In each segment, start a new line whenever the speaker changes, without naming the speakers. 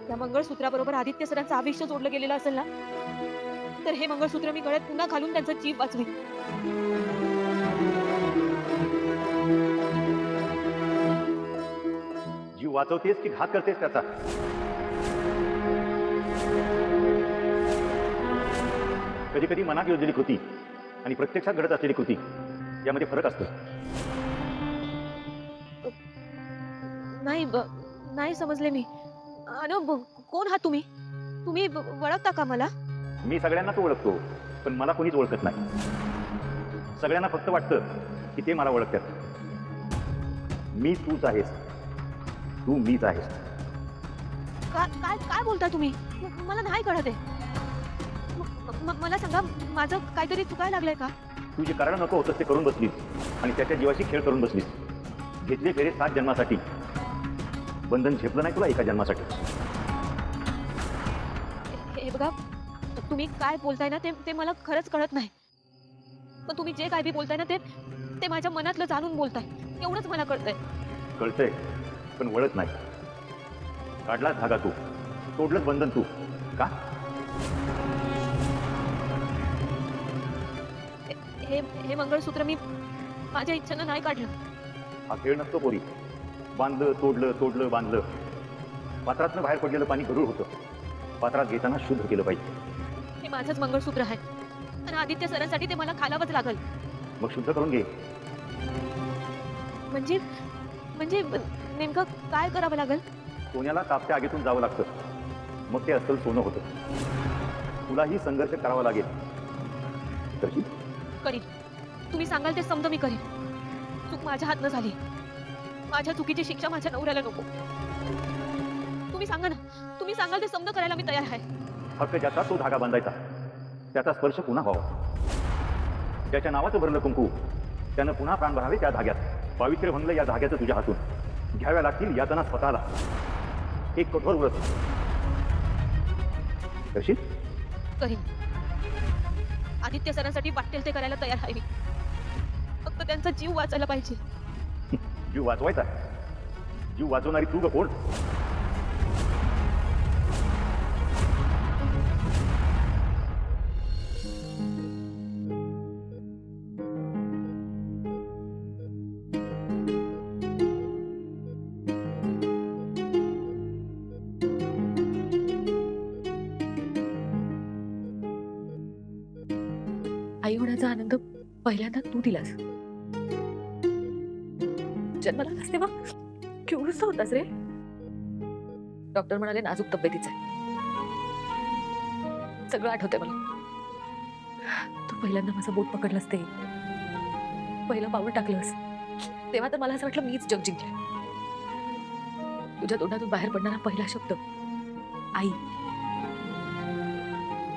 या मंगळसूत्राबरोबर आदित्य सरांचं आयुष्य जोडलं गेलेलं असेल ना, तर हे मंगळसूत्र मी गळ्यात पुन्हा घालून त्यांचा जीव वाचवेन.
जीव वाचवतेस की घात करतेस त्याचा? कधी कधी मनात योजलेली कृती आणि प्रत्यक्षात घडत असलेली कृती यामध्ये फरक असतो.
नाही नाही समजले मी. कोण आहात तुम्ही? तुम्ही ओळखता का मला?
मी सगळ्यांनाच ओळखतो, पण मला कोणीच ओळखत नाही. सगळ्यांना फक्त वाटतं की ते मला ओळखतात. मी तूच आहेस, तू मीच आहेस.
काय काय बोलता तुम्ही? मला नाही कळत आहे. मला सांगा, माझं काहीतरी चुकायला लागलंय का?
तू जे कारण नको होतं ते करून बसलीस आणि त्याच्या जीवाशी खेळ करून बसलीस. घेतले फेरे 7 जन्मासाठी, बंधन झेपलं नाही तुला एका जन्मासाठी.
हे बघा, तुम्ही काय बोलताय ना ते मला खरंच कळत नाही. पण तुम्ही जे काय बी बोलताय ना ते माझ्या मनातलं जाणून बोलताय, एवढंच मला कळतंय.
कळतंय पण वळत नाही. काढलाच धागा तू, तोडलंच बंधन तू. का?
हे मंगळसूत्र मी माझ्या इच्छेनं नाही काढलं.
हा खेळ नसतो पोरी. बांधलं तोडलं, तोडलं बांधलं. पात्रातनं बाहेर पडलेलं पाणी गढूळ होतं. पात्रात घेताना शुद्ध केलं पाहिजे.
हे माझंच मंगळसूत्र आहे आणि आदित्य सरांसाठी ते मला घालावंच लागल.
मग शुद्ध करून घे.
म्हणजे म्हणजे नेमकं काय करावं लागल?
सोन्याला तापत्या आगीतून जावं लागतं, मग ते अस्सल सोनं होतं. तुलाही संघर्ष करावा लागेल. कशी?
करीन. तुम्ही सांगाल ते समजा मी करीन. चूक माझ्या हातनं झाली. माझ्या चुकीची शिक्षा माझ्या नवऱ्याला नको. तुम्ही सांगा ना, तुम्ही सांगाल ते समजा करायला मी तयार आहे.
हक्क ज्याचा तो धागा बांधायचा, त्याचा स्पर्श पुन्हा व्हावा. ज्याच्या नावाचं भरलं कुंकू त्यानं पुन्हा प्राण भरावे त्या धाग्यात. पावित्र्य भंगलं या धाग्याचं तुझ्या हातून. घ्याव्या लागतील यातना स्वतःला. एक कठोर व्रत. कशी?
करीन. आदित्य सरांसाठी वाटेल ते करायला तयार आहे मी. फक्त त्यांचा जीव वाचायला पाहिजे.
जीव वाचवायचा? जीव वाचवणारी तू ग कोण?
आई होण्याचा आनंद पहिल्यांदा तू दिलास. जन्माला आलास तेव्हा केवढंसं होतास रे. डॉक्टर म्हणाले नाजूक तब्येतीचं आहे. सगळं आठवतंय मला. तू पहिल्यांदा माझं बोट पकडलंस, ते पहिलं पाऊल टाकलंस, तेव्हा तर मला असं वाटलं मीच जग जिंकले. तुझ्या तोंडातून बाहेर पडणारा पहिला शब्द आई,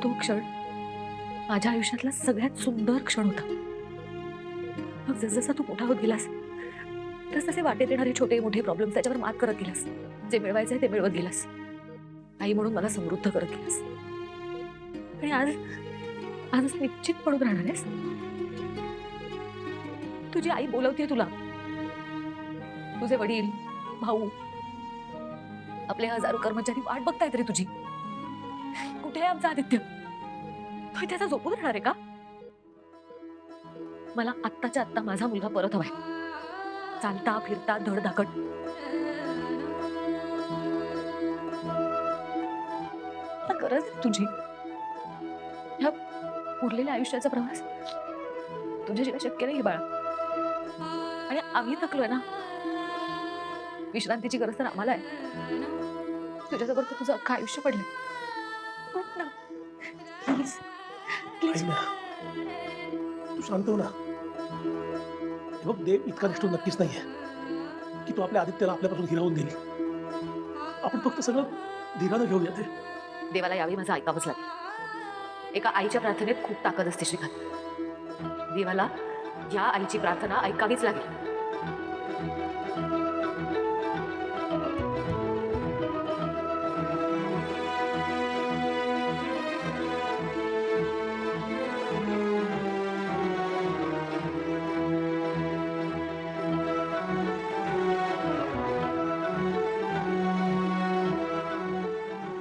तो क्षण माझ्या आयुष्यातला सगळ्यात सुंदर क्षण होता. मग जसजसा तू मोठा होत गेलास तसतसे वाटेत येणारे छोटे मोठे प्रॉब्लेम त्याच्यावर मात करत गेलास. जे मिळवायचंय ते मिळवत गेलास. आई म्हणून मला समृद्ध करत गेलास. आणि आज निश्चित पडून राहणार आहेस. तुझी आई बोलवतेय तुला. तुझे वडील, भाऊ, आपले हजारो कर्मचारी वाट बघतायत रे तुझी. कुठे आहे आमचा आदित्य? तो त्याचा झोपून राहणार आहे का? मला आत्ताच्या आत्ता माझा मुलगा परत हवाय. चालता फिरता धडधाकट. गरज आहे तुझी. ह्या उरलेल्या आयुष्याचा प्रवास तुझ्याशिवाय शक्य नाही बाळा. आणि आम्ही थकलोय ना. विश्रांतीची गरज तर आम्हाला आहे. तुझ्याजवळ तर तुझं अख्खं आयुष्य पडलंय. उठ ना प्लीज प्लीज.
तू शांत हो ना. बघ, देव इतका निष्ठुर नक्कीच नाहीये की तो आपल्या आदित्यला आपल्यापासून हिरावून देईल. आपण फक्त सगळं धीरानं घेऊया. ते
देवाला यावेळी माझं ऐकावंच लागेल. एका आईच्या प्रार्थनेत खूप ताकद असते श्रीकांत. देवाला या आईची प्रार्थना ऐकावीच लागेल.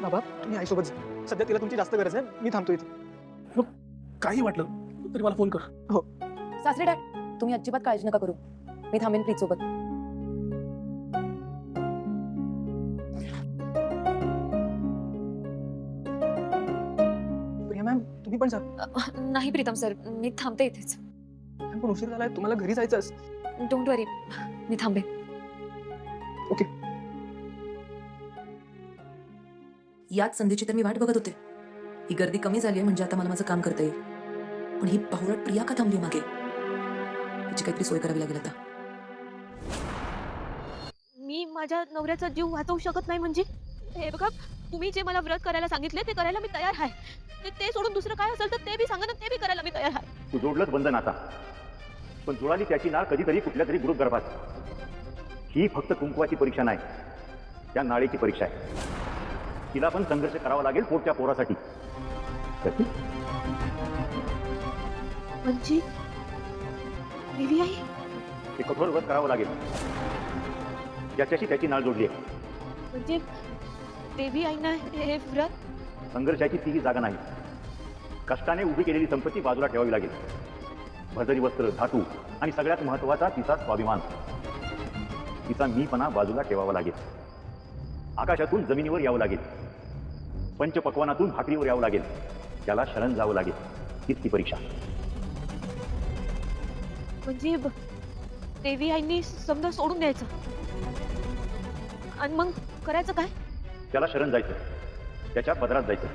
बाबा तुम्ही आईसोबत जा. सध्या तिला तुमची जास्त गरज आहे. मी थांबतो इथे.
काही वाटलं तरी मला फोन कर.
सासरे डॅड, तुम्ही अजिबात काळजी नका करू. मी थांबेन प्रीत सोबत.
प्रिया मॅम तुम्ही पण जा.
नाही प्रीतम सर, मी थांबते इथेच.
मॅम पण उशीर झालाय, तुम्हाला घरी जायचं.
डोंट वरी, मी थांबे.
ओके.
याच संधीची तर मी वाट बघत होते. ही गर्दी कमी झाली आहे म्हणजे आता मला माझं काम करता येईल. पण ही पाहुराट प्रिया का थांबली मागे? हिची काहीतरी सोय करावी लागेल आता.
मी माझ्या नवऱ्याचा जीव वाचवू शकत नाही म्हणजे? हे बघा, तुम्ही जे मला व्रत करायला सांगितले ते करायला मी तयार आहे. ते सोडून दुसरं काय असेल तर ते बी सांगा ना, ते बी करायला मी तयार आहे.
तू जोडलंच बंधन आता, पण जुळाली त्याची नाळ कधीतरी कुठल्या तरी गुरुगर्भात. ही फक्त कुंकवाची परीक्षा नाही, त्या नाळेची परीक्षा आहे. तिला पण संघर्ष करावा लागेल पोटच्या पोरासाठी. कशी?
म्हणजे देवी आई?
हे कठोर व्रत करावं लागेल, ज्याच्याशी त्याची नाळ जोडली आहे.
म्हणजे देवी आईना हे व्रत?
संघर्षाची तीही जागा नाही. कष्टाने उभी केलेली संपत्ती बाजूला ठेवावी लागेल. भरजरी वस्त्र, धातू आणि सगळ्यात महत्वाचा तिचा स्वाभिमान, तिचा मीपणा बाजूला ठेवावा लागेल. आकाशातून जमिनीवर यावं लागेल, पंचपक्वानातून भाकरीवर यावं लागेल. त्याला शरण जावं लागेल. हीच ती परीक्षा.
म्हणजे देवी आईनी समजा सोडून द्यायचं आणि मग करायचं काय?
त्याला शरण जायचं, त्याच्या पदरात जायचं,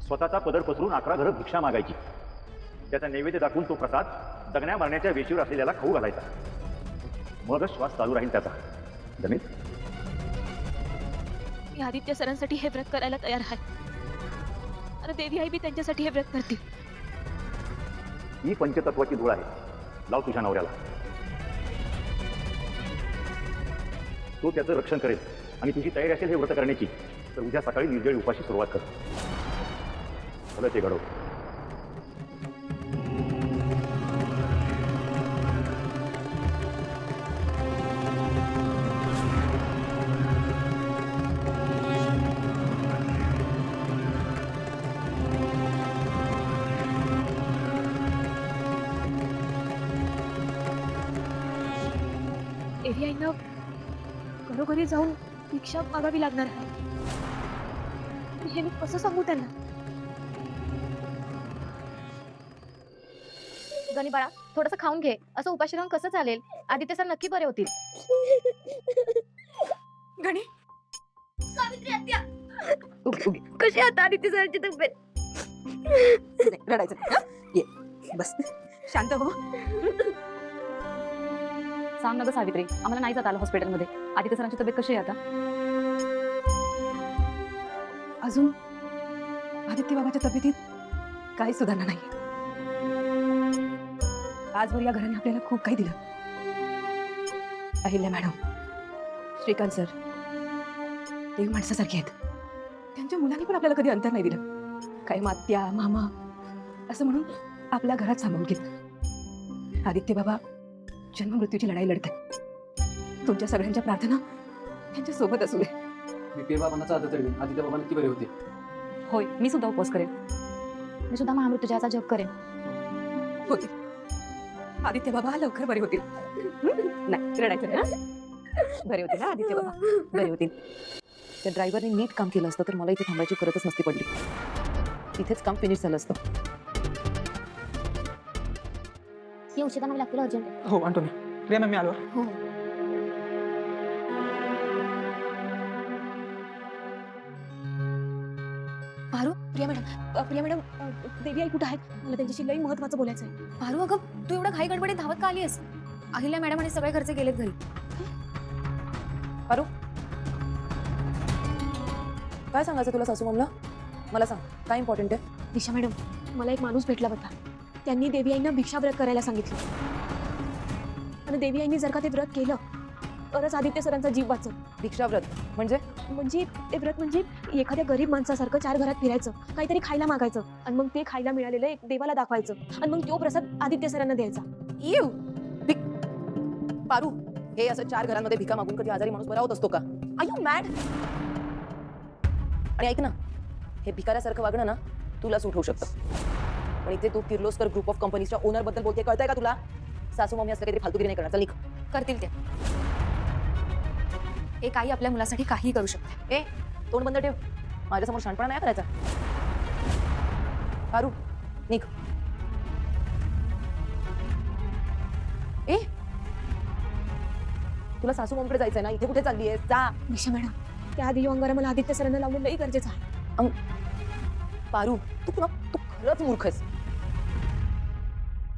स्वतःचा पदर पसरून 11 घरं भिक्षा मागायची, त्याचा नैवेद्य दाखवून तो प्रसाद जगण्या मारण्याच्या वेशीवर असलेल्याला खाऊ घालायचा. मगच श्वास चालू राहील त्याचा. जमेल?
मी आदित्य सरांसाठी हे व्रत करायला तयार आहे आणि देवी आई बी त्यांच्यासाठी हे व्रत करतील.
ही पंचतत्वाची धूळ आहे. लाव तुझ्या नवऱ्याला. तो त्याचं रक्षण करेल आणि तुझी तयारी असेल हे व्रत करण्याची तर उद्या सकाळी निर्जळी उपाशी सुरुवात कर. भलं ते घडव.
देवी आईना घरोघरी जाऊन भिक्षा मागावी लागणार आहे. हे मी कसं सांगू त्यांना?
गणी बाळा, थोडंसं खाऊन घे. असं उपाशी राहून कसं चालेल? आदित्य सर नक्की बरे होतील.
गणी,
कशी आता आदित्य सरांची तब्येत?
रडायचं नाही, हं? ये बस शांत हो.
सांग ना ग सावित्री, आम्हाला नाही जात आलं हॉस्पिटलमध्ये. आदित्य सरांची तब्येत कशी आहे आता?
अजून आदित्य बाबाच्या तब्येतीत काही सुधारणा नाही. आजवर या घराने आपल्याला खूप काही दिलं. अहिल्या मॅडम, श्रीकांत सर, देव माणसासारखे आहेत. त्यांच्या मुलांनी पण आपल्याला कधी अंतर नाही दिलं. काही मात्या मामा असं म्हणून आपल्या घरात सामावून घेतलं. आदित्य बाबा जन्म मृत्यूची लढाई लढतात. तुमच्या सगळ्यांच्या प्रार्थना त्यांच्या सोबत असू दे.
मी पेर बाबांचा आता तरी आदित्य बाबा नक्की बरे होते.
होय, मी सुद्धा उपवास करेन.
मी सुद्धा महामृत्युंजयाचा जप करेन.
होतील. आदित्य बाबा लवकर बरे होतील. नाही रडायचं नाही, हं? बरे होतील ना आदित्य बाबा, बरे होतील.
त्या ड्रायव्हरने नीट काम केलं असतं तर मला इथे थांबायची गरजच नसती पडली. इथेच काम फिनिश झालं असतं.
ही औषधं मला लागतील अर्जंट.
हो आणतो मी. प्रिया मॅम मी आलो.
हो.
पारू, प्रिया मॅडम, देवी आई कुठं आहेत? मला त्यांच्याशी लई महत्वाचं बोलायचं आहे.
पारू, अगं तू एवढा घाई गडबडीत धावत का आलीस? अहिल्या मॅडम आणि सगळे घरचे गेलेत घरी.
काय सांगायचं तुला सासू मामला? मला सांग, काय इम्पॉर्टंट आहे?
दिशा मॅडम, मला एक माणूस भेटला होता. त्यांनी देवी आईंना भिक्षा व्रत करायला सांगितलं आणि देवी आईंनी जर का ते व्रत केलं तरच आदित्य सरांचा जीव वाचल.
भिक्षाव्रत म्हणजे?
म्हणजे ते व्रत म्हणजे एखाद्या गरीब माणसासारखं 4 घरात फिरायचं, काहीतरी खायला मागायचं आणि मग ते खायला मिळालेलं एक देवाला दाखवायचं आणि मग तो प्रसाद आदित्य सरांना द्यायचा.
इव पारू, हे असं 4 घरांमध्ये भिका मागून कधी आजारी माणूस बरा होत असतो का? Are you mad? आणि ऐक ना, हे भिकाऱ्यासारखं वागणं ना तुला सूट होऊ शकतं, पण इथे तू किर्लोस्कर ग्रुप ऑफ कंपनीच्या ओनर बद्दल बोलते, कळतंय का तुला? सासू मम्मी असं काहीतरी फालतूगिरी नाही करणार. चल निघ.
करतील ते. एक आई आपल्या मुलासाठी काहीही करू शकते.
ए, तोंड बंद ठेव. माझ्यासमोर शानपणा नाही करायचा. पारू, निघ. ए, तुला सासू मम्मीकडे जायचंय ना, इथे कुठे चालली आहेस? जा.
निशा मॅडम, त्याआधी अंगारा मला आदित्य सरांना लावणं लई गरजेचं आहे.
पारू, तू खरंच मूर्ख आहेस.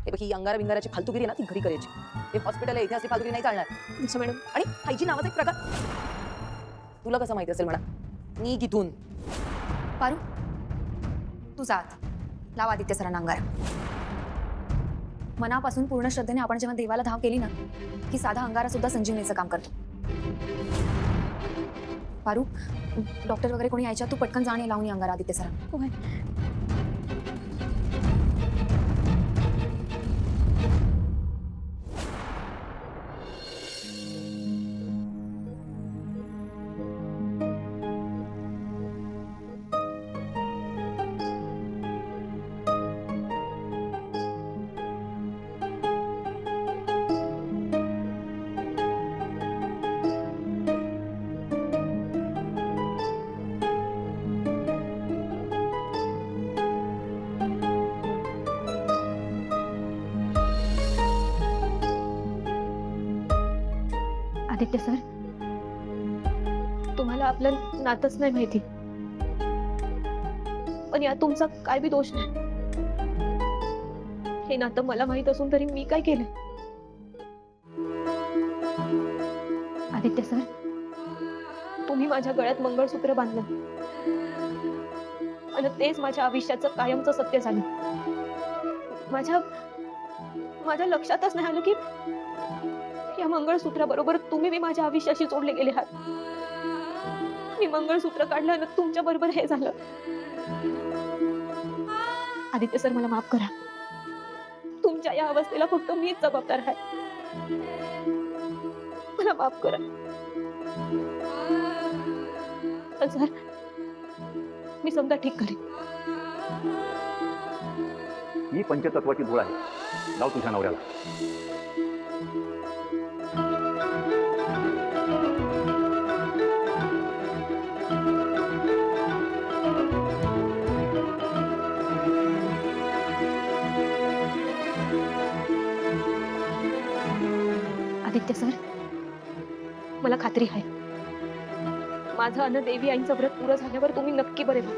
हे बघ, ही अंगारा बिंगाराची फालतूगिरी ना ती घरी करायची. हे हॉस्पिटल आहे, इथे अशी फालतूगिरी नाही चालणार.
निशा मॅडम,
आणि हायजीन नावाचा एक प्रकार तुला कसं माहिती असेल म्हणा. निघ इथून.
पारू, तू जात लाव आदित्य सरांना अंगारा. मनापासून पूर्ण श्रद्धेने आपण जेव्हा देवाला धाव केली ना, की साधा अंगारा सुद्धा संजीवनीचं काम करतो. पारू, डॉक्टर वगैरे कोणी यायच्या, तू पटकन जाणे लावून ये अंगारा आदित्य सरांना.
होय. आदित्य सर, तुम्हाला आपलं नातंच नाही माहिती, पण यात तुमचा काय बी दोष नाही. हे नातं मला माहित असून तरी मी काय केलं? आदित्य सर, तुम्ही माझ्या गळ्यात मंगळसूत्र बांधलं आणि तेच माझ्या आयुष्याचं कायमचं सत्य झालं. माझ्या लक्षातच नाही आलं की या मंगळसूत्राबरोबर तुम्ही मी माझ्या आयुष्याशी जोडले गेले आहात. मी मंगळसूत्र काढलं आणि तुमच्या बरोबर हे झालं. आदित्य सर, मला माफ करा. तुमच्या या अवस्थेला फक्त मीच जबाबदार आहे. मला माफ करा. सर, मी समजा ठीक करेन.
ही पंचतत्वाची धूळ आहे. लाव तुझ्या नवऱ्याला.
आदित्य सर, मला खात्री आहे माझं अन्न देवी आईंचं व्रत पुरं झाल्यावर तुम्ही नक्की बरे व्हा.